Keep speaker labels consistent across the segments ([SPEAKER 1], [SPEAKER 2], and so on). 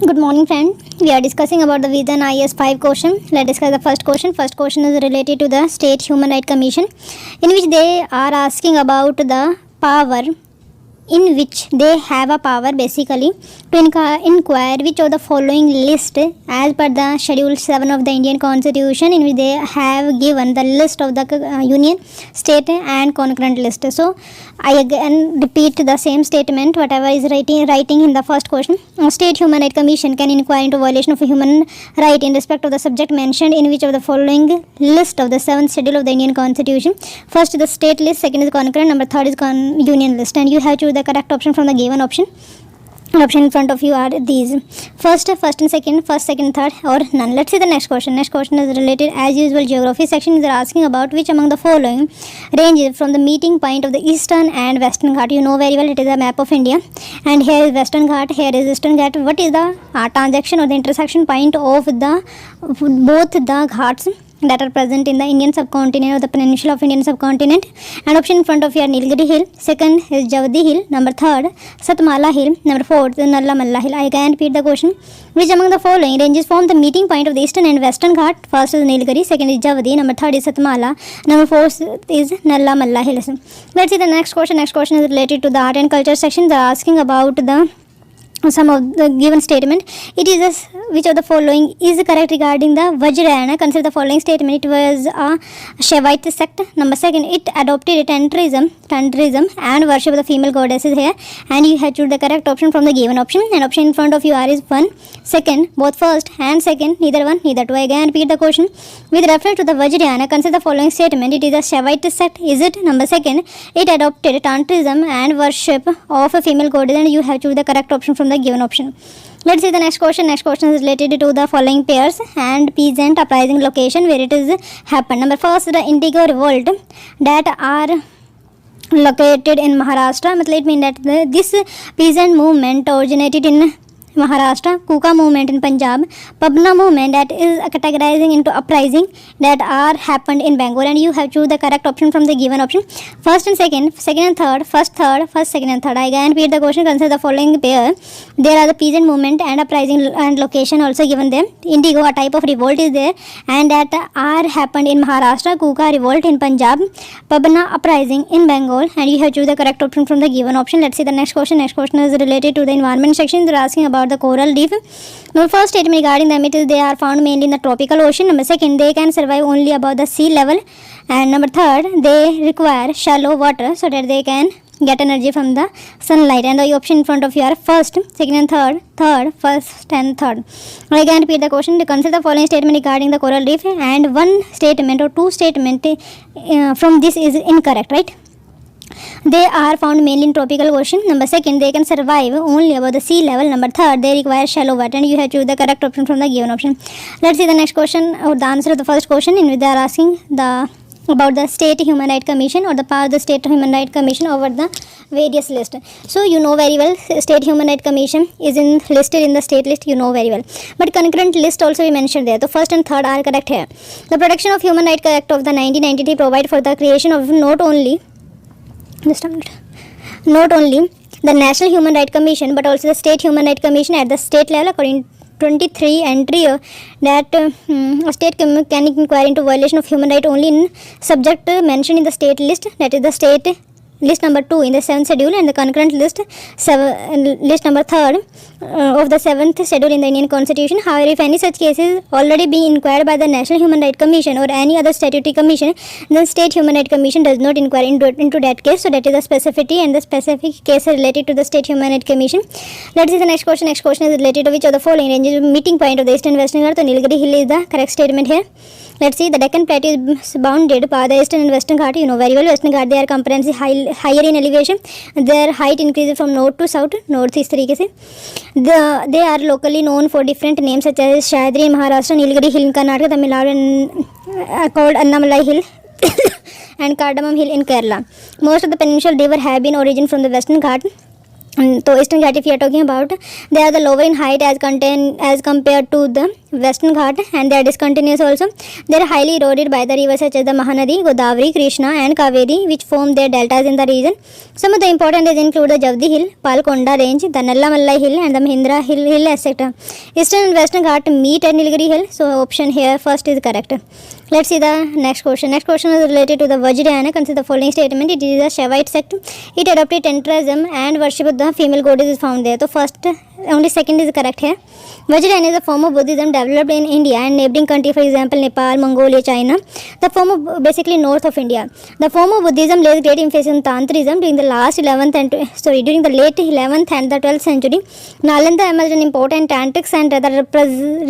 [SPEAKER 1] Good morning, friend. We are discussing about the Vision IS 5 question. Let's discuss the first question. First question is related to the State Human Rights Commission, in which they are asking about the power, in which they have a power basically to inquire which of the following list as per the schedule 7 of the Indian Constitution, in which they have given the list of the union, state and concurrent list. So I again repeat the same statement whatever is writing in the first question. State Human Rights Commission can inquire into violation of a human right in respect of the subject mentioned in which of the following list of the 7th schedule of the Indian Constitution. First is the state list, second is concurrent, number third is union list, and you have to choose the correct option from the given option. Option in front of you are these: first and second, first, second, third, or none. Let's see the next question. Next question is related as usual geography section. They are asking about which among the following ranges from the meeting point of the eastern and western Ghat. You know very well it is a map of India, and here is western Ghat, here is eastern Ghat. What is the transaction or the intersection point of the both the Ghats that are present in the Indian subcontinent or the peninsula of Indian subcontinent? And option in front of you are Nilgiri Hill, second is Javadi Hill, number third Satmala Hill, number fourth is Nalla Malla Hill. I can repeat the question. Which among the following ranges form the meeting point of the eastern and western Ghat? First is Nilgiri, second is Javadi, number third is Satmala, number fourth is Nalla Malla Hills. Let's see the next question. Next question is related to the art and culture section. They are asking about the some of the given statement. It is which of the following is correct regarding the Vajrayana? Consider the following statement. It was a Shaivite sect. Number second, it adopted tantrism and worship of the female goddesses here, and you have choose the correct option from the given option. And option in front of you are is one, second, both first and second, neither one, neither two. Again repeat the question. With reference to the Vajrayana, consider the following statement. It is a Shaivite sect. Is it? Number second, it adopted tantrism and worship of a female goddess, and you have choose the correct option from the given option. Let's see the next question. Next question is related to the following pairs and peasant uprising location where it is happened. Number first, the Indigo revolt that are located in Maharashtra. It means that this peasant movement originated in Maharashtra, Kuka movement in Punjab, Pabna movement that is categorizing into uprising that are happened in Bengal, and you have choose the correct option from the given option. First and second, second and third, first, second and third. I can repeat the question. Consider the following pair. There are the peasant movement and uprising and location also given them. Indigo, a type of revolt is there, and that are happened in Maharashtra, Kuka revolt in Punjab, Pabna uprising in Bengal, and you have choose the correct option from the given option. Let's see the next question. Next question is related to the environment section. They're asking about the coral reef. Number first statement regarding them, it is they are found mainly in the tropical ocean. Number second, they can survive only above the sea level, and number third, they require shallow water so that they can get energy from the sunlight. And the option in front of you are first, second and third, first and third. I can repeat the question. To consider the following statement regarding the coral reef, and one statement or two statement from this is incorrect, right? They are found mainly in tropical ocean. Number second, they can survive only above the sea level. Number third, they require shallow water, and you have to choose the correct option from the given option. Let's see the next question or the answer of the first question, in which they are asking about the State Human Rights Commission or the power of the State Human Rights Commission over the various list. So you know very well State Human Rights Commission is listed in the state list, you know very well, but concurrent list also we mentioned there. So first and third are correct here. The Protection of Human Rights Act of the 1993 provide for the creation of not only the National Human Rights Commission but also the State Human Rights Commission at the state level. According 23 entry that a state can inquire into violation of human right only in subject mentioned in the state list, that is the state list number 2 in the 7th schedule, and the concurrent list number 3 of the 7th schedule in the Indian Constitution. However, if any such cases already being inquired by the National Human Rights Commission or any other statutory commission, then State Human Rights Commission does not inquire into that case. So that is the specificity, and the specific case related to the State Human Rights Commission. Let's see the next question. Next question is related to which of the following ranges meeting point of the Eastern and Western Ghats. So Nilgiri Hill is the correct statement here. Let's see, the Deccan Plateau is bounded by the Eastern and Western Ghat. You know very well, Western Ghat they are comprehensive higher in elevation. Their height increases from north to south, northeast तरीके से. They are locally known for different names such as Shayadri in Maharashtra, Nilgiri Hill in Karnataka, Tamil Nadu, and called Annamalai Hill and Cardamom Hill in Kerala. Most of the peninsular rivers have been origin from the Western Ghat. So Eastern Ghat, if you are talking about, they are the lower in height as compared to the Western Ghat, and they are discontinuous also. They are highly eroded by the rivers such as the Mahanadi, Godavari, Krishna and Kaveri, which form their deltas in the region. Some of the important ranges include the Javdi Hill, Palkonda Range, the Nallamallai Hill and the Mahindra Hill, etc. Eastern and Western Ghat meet at Nilgiri Hill, so option here first is correct. Let's see the next question. Next question is related to the Vajrayana. Consider the following statement. It is a Shaivite sect. It adopted Tantrism and worship of the female goddess is found there. So first, only second is correct here. Vajrayana is a form of Buddhism developed in India and neighboring country, for example Nepal, Mongolia, China. The form of basically north of India. The form of Buddhism lays great emphasis on Tantrism during the during the late 11th and the 12th century. Nalanda emerged an important tantric center. The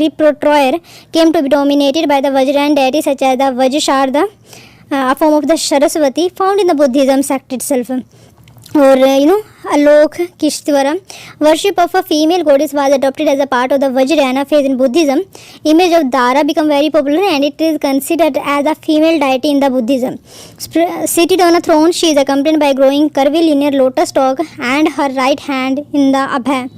[SPEAKER 1] repertoire came to be dominated by the Vajrayan deities such as the Vajrasharda, a form of the Saraswati found in the Buddhism sect itself. Or Alok Kishtwara, worship of a female goddess was adopted as a part of the Vajrayana faith in Buddhism. Image of Dara became very popular and it is considered as a female deity in the Buddhism. Seated on a throne, she is accompanied by a growing curvy linear lotus stalk and her right hand in the Abhay.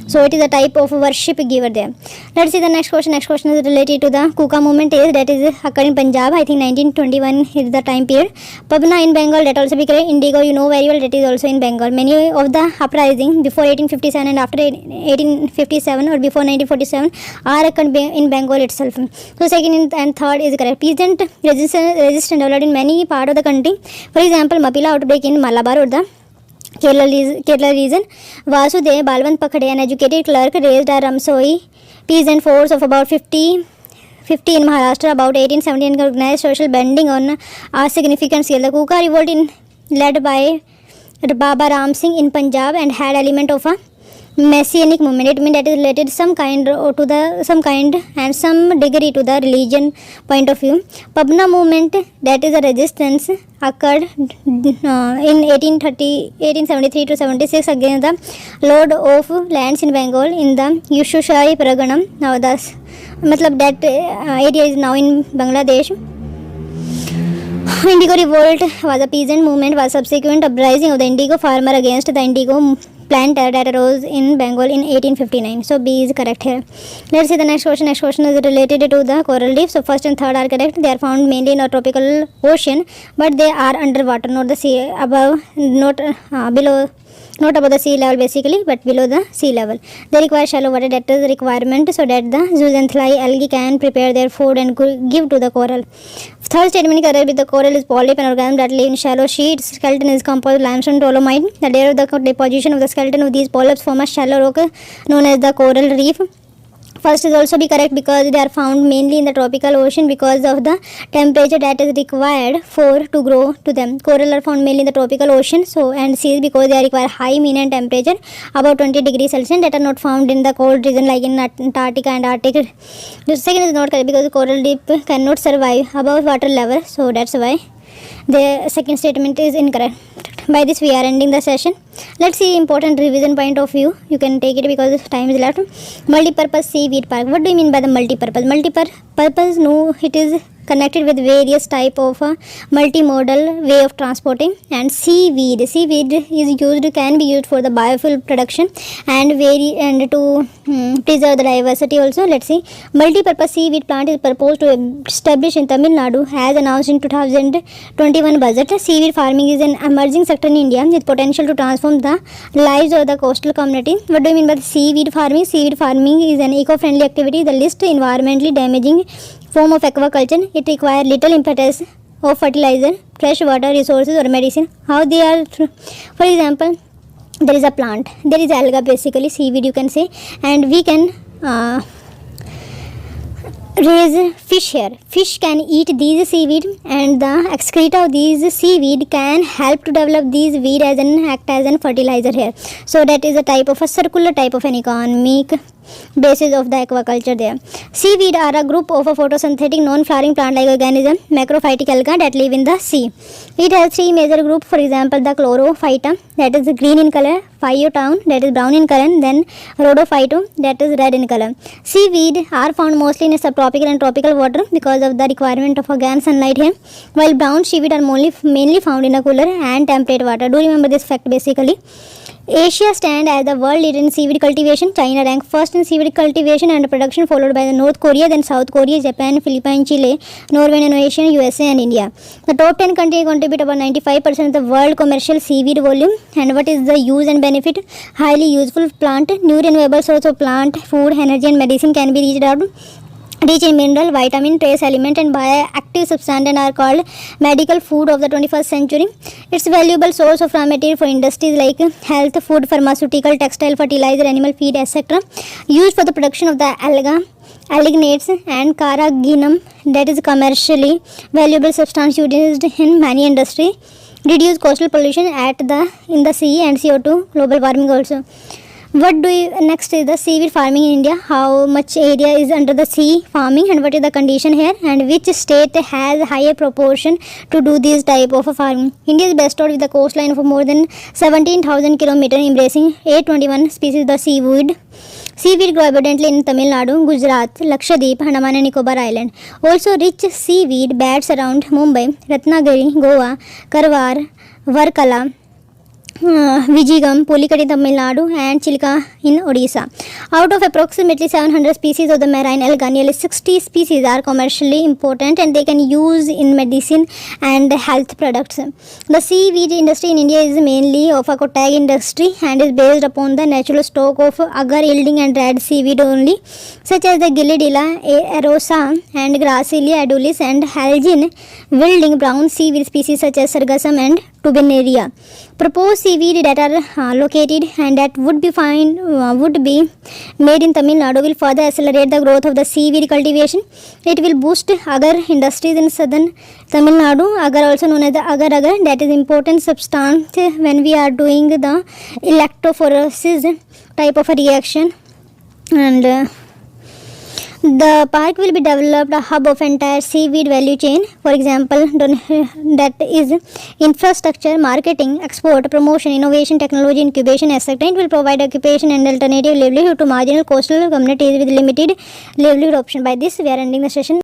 [SPEAKER 1] So it is a type of worship giver there. Let's see the next question. Next question is related to the Kuka movement that is occurred in Punjab. I think 1921 is the time period. Pabna in Bengal, that also be correct. Indigo, you know very well, that is also in Bengal. Many of the uprising before 1857 and after 1857 or before 1947 are occurred in Bengal itself. So second and third is correct. Peasant resistance developed in many parts of the country. For example, Mapila outbreak in Malabar or the Kerala region. Vasudev Balwant Pakhade, an educated clerk, raised a Ramsoi peasant force of about 50 in Maharashtra. About 1817 organized social bending on a significant scale. The Kuka revolt led by Baba Ram Singh in Punjab and had element of a messianic movement. It means that is related some kind and some degree to the religion point of view. Pabna movement, that is a resistance, occurred in 1873 to 76 against the lord of lands in Bengal in the Yusushai Paraganam. Now that area is now in Bangladesh. Indigo revolt was a peasant movement, was subsequent uprising of the indigo farmer against the indigo planter that arose in Bengal in 1859. So B is correct here. Let's see the next question. Next question is related to the coral reef. So first and third are correct. They are found mainly in a tropical ocean, but they are underwater, not the sea above, not below. Not above the sea level basically, but below the sea level. They require shallow water, that is the requirement, so that the zooxanthellae algae can prepare their food and give to the coral. Third statement correct with the coral is polyp, an organism that live in shallow sheets. Skeleton is composed of limestone dolomite. The day of the deposition of the skeleton of these polyps form a shallow rock known as the coral reef. First is also be correct because they are found mainly in the tropical ocean because of the temperature that is required to grow to them. Coral are found mainly in the tropical ocean, and seas because they require high mean temperature about 20 degrees Celsius that are not found in the cold region like in Antarctica and Arctic. The second is not correct because the coral reef cannot survive above water level, so that's why the second statement is incorrect. By this we are ending the session. Let's see important revision point of view. You can take it because time is left. Multi-purpose seaweed park. What do you mean by the multi-purpose? Multi-purpose, no, it is connected with various type of multimodal way of transporting. And seaweed is can be used for the biofuel production and to preserve the diversity also. Let's see. Multi-purpose seaweed plant is proposed to establish in Tamil Nadu as announced in 2021 budget. Seaweed farming is an emerging sector in India with potential to transform the lives of the coastal community. What do you mean by the seaweed farming? Seaweed farming is an eco-friendly activity, the least environmentally damaging form of aquaculture. It requires little impetus of fertilizer, fresh water resources or medicine. How they are, for example, there is a plant, there is alga basically, seaweed you can say, and we can raise fish here. Fish can eat these seaweed and the excreta of these seaweed can help to develop these weed as an act as an fertilizer here. So that is a type of a circular type of an economic basis of the aquaculture there. Seaweed are a group of a photosynthetic non-flowering plant-like organism, macrophytic alga that live in the sea. It has three major groups, for example the chlorophyta that is green in color, phytown that is brown in color, then rhodophytum that is red in color. Seaweed are found mostly in subtropical and tropical water because of the requirement of organic sunlight here, while brown seaweed are mainly found in a cooler and temperate water. Do remember this fact basically. Asia stand as the world leader in seaweed cultivation. China rank first in seaweed cultivation and production, followed by the North Korea, then South Korea, Japan, Philippines, Chile, Norway, Indonesia, USA, and India. The top 10 countries contribute about 95% of the world commercial seaweed volume. And what is the use and benefit? Highly useful plant, new renewable source of plant, food, energy, and medicine can be reached out. Rich in mineral, vitamin, trace element, and bioactive substance and are called medical food of the 21st century. It's a valuable source of raw material for industries like health, food, pharmaceutical, textile, fertilizer, animal feed, etc. Used for the production of the allignates and carrageenan, that is commercially valuable substance used in many industries. Reduce coastal pollution in the sea and CO2 global warming also. Next is the seaweed farming in India. How much area is under the sea farming and what is the condition here, and which state has higher proportion to do this type of farming? India is bestowed with a coastline of more than 17,000 km, embracing 821 species of the seaweed. Seaweed grow abundantly in Tamil Nadu, Gujarat, Lakshadweep, Andaman and Nicobar Island. Also rich seaweed beds around Mumbai, Ratnagiri, Goa, Karwar, Varkala, Vizhinjam, Pulikkad in Tamil Nadu, and Chilka in Odisha. Out of approximately 700 species of the marine algae, nearly 60 species are commercially important and they can use in medicine and health products. The seaweed industry in India is mainly of a cottage industry and is based upon the natural stock of agar yielding and red seaweed only, such as the Gilledilla erosa and Gracillia adulis, and Halgin yielding brown seaweed species such as Sargassum and Tubenaria. Proposed seaweed that are located and that would be made in Tamil Nadu will further accelerate the growth of the seaweed cultivation. It will boost agar industries in southern Tamil Nadu. Agar, also known as the agar, that is important substance when we are doing the electrophoresis type of a reaction. And the park will be developed a hub of entire seaweed value chain. For example, that is infrastructure, marketing, export, promotion, innovation, technology, incubation, etc. It will provide occupation and alternative livelihood to marginal coastal communities with limited livelihood option. By this, we are ending the session.